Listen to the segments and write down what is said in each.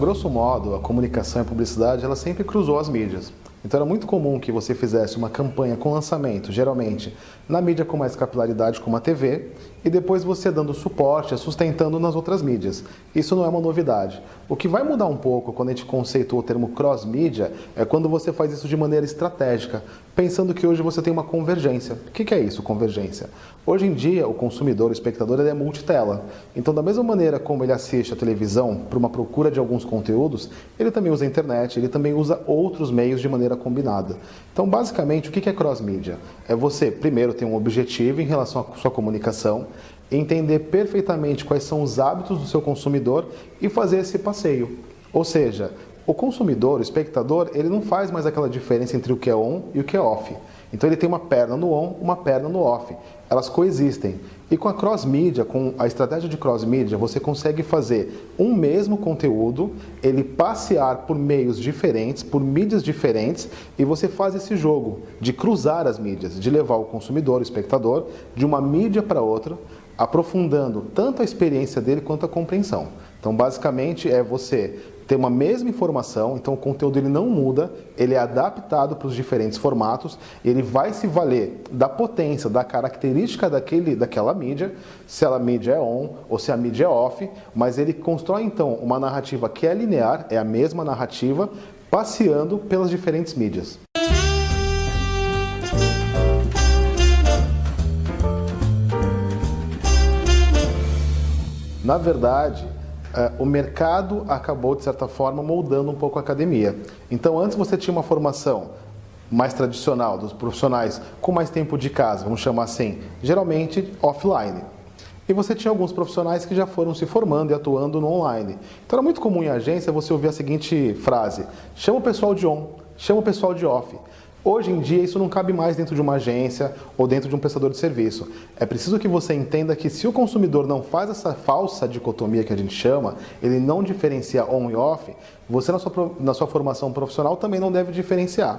grosso modo, a comunicação e a publicidade, ela sempre cruzou as mídias. Então era muito comum que você fizesse uma campanha com lançamento, geralmente na mídia com mais capilaridade, como a TV, e depois você dando suporte, sustentando nas outras mídias. Isso não é uma novidade. O que vai mudar um pouco quando a gente conceitua o termo cross-mídia é quando você faz isso de maneira estratégica, pensando que hoje você tem uma convergência. O que é isso, convergência? Hoje em dia, o consumidor, o espectador, ele é multitela. Então, da mesma maneira como ele assiste a televisão para uma procura de alguns conteúdos, ele também usa a internet, ele também usa outros meios de maneira combinada. Então, basicamente, o que é cross-mídia? É você, primeiro, ter um objetivo em relação à sua comunicação, entender perfeitamente quais são os hábitos do seu consumidor e fazer esse passeio. Ou seja, o consumidor, o espectador, ele não faz mais aquela diferença entre o que é on e o que é off. Então ele tem uma perna no on, uma perna no off. Elas coexistem. E com a cross-mídia, com a estratégia de cross-mídia, você consegue fazer um mesmo conteúdo, ele passear por meios diferentes, por mídias diferentes, e você faz esse jogo de cruzar as mídias, de levar o consumidor, o espectador, de uma mídia para outra, aprofundando tanto a experiência dele quanto a compreensão. Então, basicamente, é você ter uma mesma informação, então o conteúdo ele não muda, ele é adaptado para os diferentes formatos, ele vai se valer da potência, da característica daquela mídia, se a mídia é on ou se a mídia é off, mas ele constrói então uma narrativa que é linear, é a mesma narrativa, passeando pelas diferentes mídias. Na verdade, o mercado acabou, de certa forma, moldando um pouco a academia. Então, antes você tinha uma formação mais tradicional dos profissionais com mais tempo de casa, vamos chamar assim, geralmente offline. E você tinha alguns profissionais que já foram se formando e atuando no online. Então, era muito comum em agência você ouvir a seguinte frase: chama o pessoal de on, chama o pessoal de off. Hoje em dia isso não cabe mais dentro de uma agência ou dentro de um prestador de serviço. É preciso que você entenda que se o consumidor não faz essa falsa dicotomia que a gente chama, ele não diferencia on e off, você na sua formação profissional também não deve diferenciar.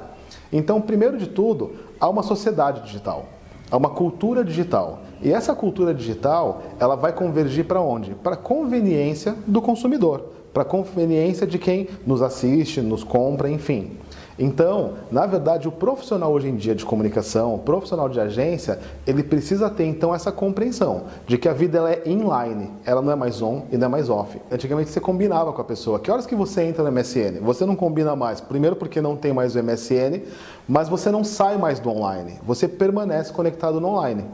Então, primeiro de tudo, há uma sociedade digital, há uma cultura digital. E essa cultura digital, ela vai convergir para onde? Para a conveniência do consumidor, para a conveniência de quem nos assiste, nos compra, enfim. Então, na verdade, o profissional hoje em dia de comunicação, o profissional de agência, ele precisa ter então essa compreensão de que a vida ela é inline, ela não é mais on e não é mais off. Antigamente você combinava com a pessoa, que horas que você entra no MSN? Você não combina mais, primeiro porque não tem mais o MSN, mas você não sai mais do online, você permanece conectado no online.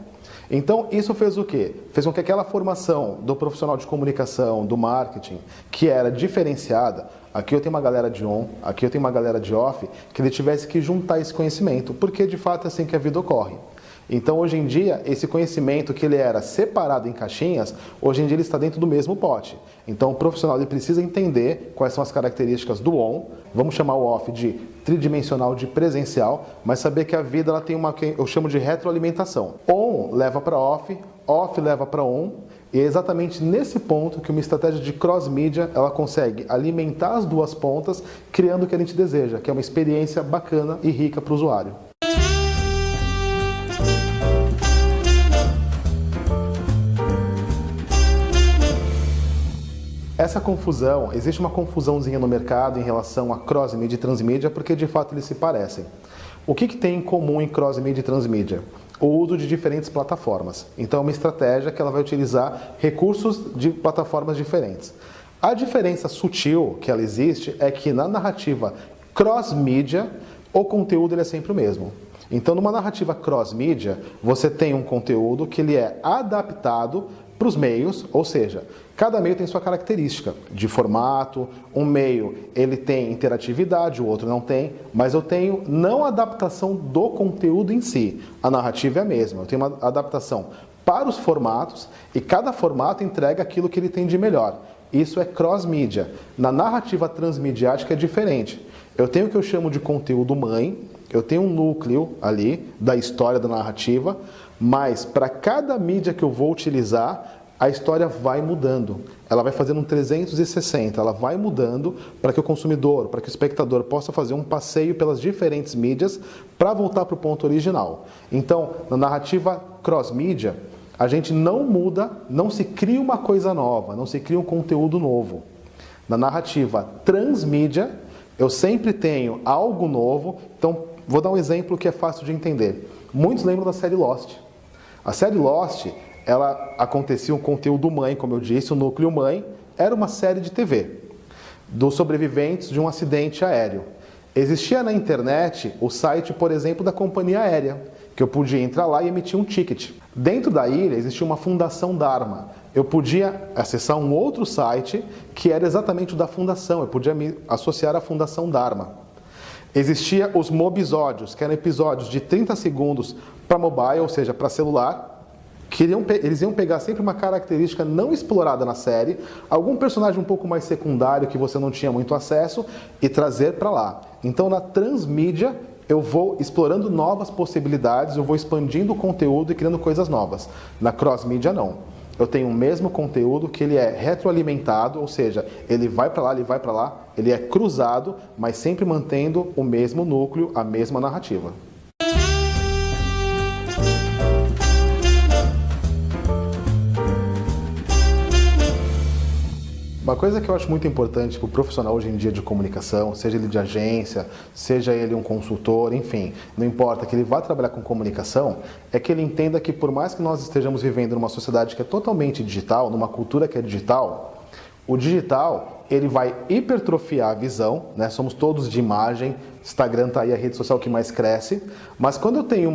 Então, isso fez o quê? Fez com que aquela formação do profissional de comunicação, do marketing, que era diferenciada, aqui eu tenho uma galera de on, aqui eu tenho uma galera de off, que ele tivesse que juntar esse conhecimento, porque de fato é assim que a vida ocorre. Então, hoje em dia, esse conhecimento que ele era separado em caixinhas, hoje em dia ele está dentro do mesmo pote. Então, o profissional ele precisa entender quais são as características do on, vamos chamar o off de tridimensional, de presencial, mas saber que a vida ela tem uma que eu chamo de retroalimentação. On leva para off, off leva para on, e é exatamente nesse ponto que uma estratégia de cross-mídia ela consegue alimentar as duas pontas, criando o que a gente deseja, que é uma experiência bacana e rica para o usuário. Essa confusão, existe uma confusãozinha no mercado em relação a cross-mídia e transmídia, porque de fato eles se parecem. O que tem em comum em cross-mídia e transmídia? O uso de diferentes plataformas. Então é uma estratégia que ela vai utilizar recursos de plataformas diferentes. A diferença sutil que ela existe é que na narrativa cross-mídia, o conteúdo ele é sempre o mesmo. Então numa narrativa cross-mídia, você tem um conteúdo que ele é adaptado para os meios, ou seja, cada meio tem sua característica de formato, um meio ele tem interatividade, o outro não tem, mas eu tenho não a adaptação do conteúdo em si, a narrativa é a mesma, eu tenho uma adaptação para os formatos e cada formato entrega aquilo que ele tem de melhor. Isso é cross-mídia. Na narrativa transmediática é diferente. Eu tenho o que eu chamo de conteúdo mãe, eu tenho um núcleo ali da história da narrativa, mas para cada mídia que eu vou utilizar, a história vai mudando. Ela vai fazendo um 360, ela vai mudando para que o consumidor, para que o espectador possa fazer um passeio pelas diferentes mídias para voltar para o ponto original. Então, na narrativa cross-mídia, a gente não muda, não se cria uma coisa nova, não se cria um conteúdo novo. Na narrativa transmídia, eu sempre tenho algo novo. Então, vou dar um exemplo que é fácil de entender. Muitos lembram da série Lost. A série Lost, ela acontecia um conteúdo mãe, como eu disse, o núcleo mãe, era uma série de TV dos sobreviventes de um acidente aéreo. Existia na internet o site, por exemplo, da companhia aérea, que eu podia entrar lá e emitir um ticket. Dentro da ilha existia uma fundação Dharma. Eu podia acessar um outro site que era exatamente o da fundação, eu podia me associar à fundação Dharma. Existia os mobisódios, que eram episódios de 30 segundos para mobile, ou seja, para celular, que eles iam pegar sempre uma característica não explorada na série, algum personagem um pouco mais secundário que você não tinha muito acesso e trazer para lá. Então, na transmídia, eu vou explorando novas possibilidades, eu vou expandindo o conteúdo e criando coisas novas. Na cross-mídia, não. Eu tenho o mesmo conteúdo que ele é retroalimentado, ou seja, ele vai para lá, ele vai para lá, ele é cruzado, mas sempre mantendo o mesmo núcleo, a mesma narrativa. Uma coisa que eu acho muito importante para o profissional hoje em dia de comunicação, seja ele de agência, seja ele um consultor, enfim, não importa, que ele vá trabalhar com comunicação, é que ele entenda que por mais que nós estejamos vivendo numa sociedade que é totalmente digital, numa cultura que é digital, o digital, ele vai hipertrofiar a visão, né? Somos todos de imagem, Instagram está aí a rede social que mais cresce, mas quando eu tenho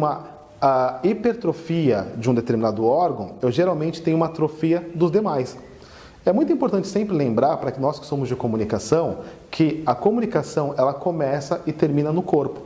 a hipertrofia de um determinado órgão, eu geralmente tenho uma atrofia dos demais. É muito importante sempre lembrar, para nós que somos de comunicação, que a comunicação ela começa e termina no corpo.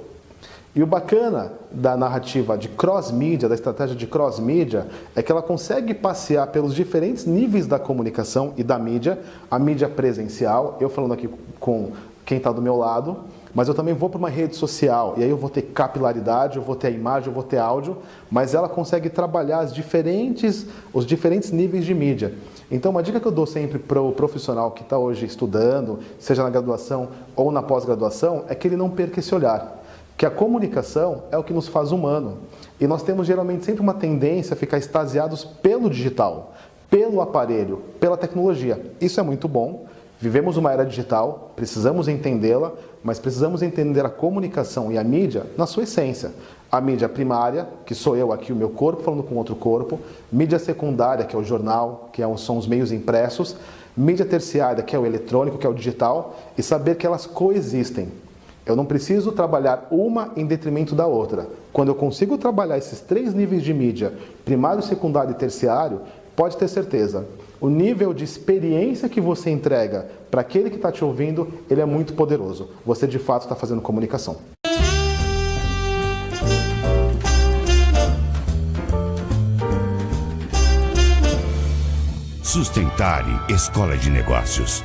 E o bacana da narrativa de cross-mídia, da estratégia de cross-mídia, é que ela consegue passear pelos diferentes níveis da comunicação e da mídia, a mídia presencial, eu falando aqui com quem está do meu lado, mas eu também vou para uma rede social, e aí eu vou ter capilaridade, eu vou ter a imagem, eu vou ter áudio, mas ela consegue trabalhar os diferentes níveis de mídia. Então, uma dica que eu dou sempre para o profissional que está hoje estudando, seja na graduação ou na pós-graduação, é que ele não perca esse olhar. Que a comunicação é o que nos faz humano. E nós temos geralmente sempre uma tendência a ficar extasiados pelo digital, pelo aparelho, pela tecnologia. Isso é muito bom. Vivemos uma era digital, precisamos entendê-la, mas precisamos entender a comunicação e a mídia na sua essência. A mídia primária, que sou eu aqui, o meu corpo falando com outro corpo. Mídia secundária, que é o jornal, que são os meios impressos. Mídia terciária, que é o eletrônico, que é o digital. E saber que elas coexistem. Eu não preciso trabalhar uma em detrimento da outra. Quando eu consigo trabalhar esses 3 níveis de mídia, primário, secundário e terciário, pode ter certeza. O nível de experiência que você entrega para aquele que está te ouvindo, ele é muito poderoso. Você, de fato, está fazendo comunicação. Sustentare Escola de Negócios.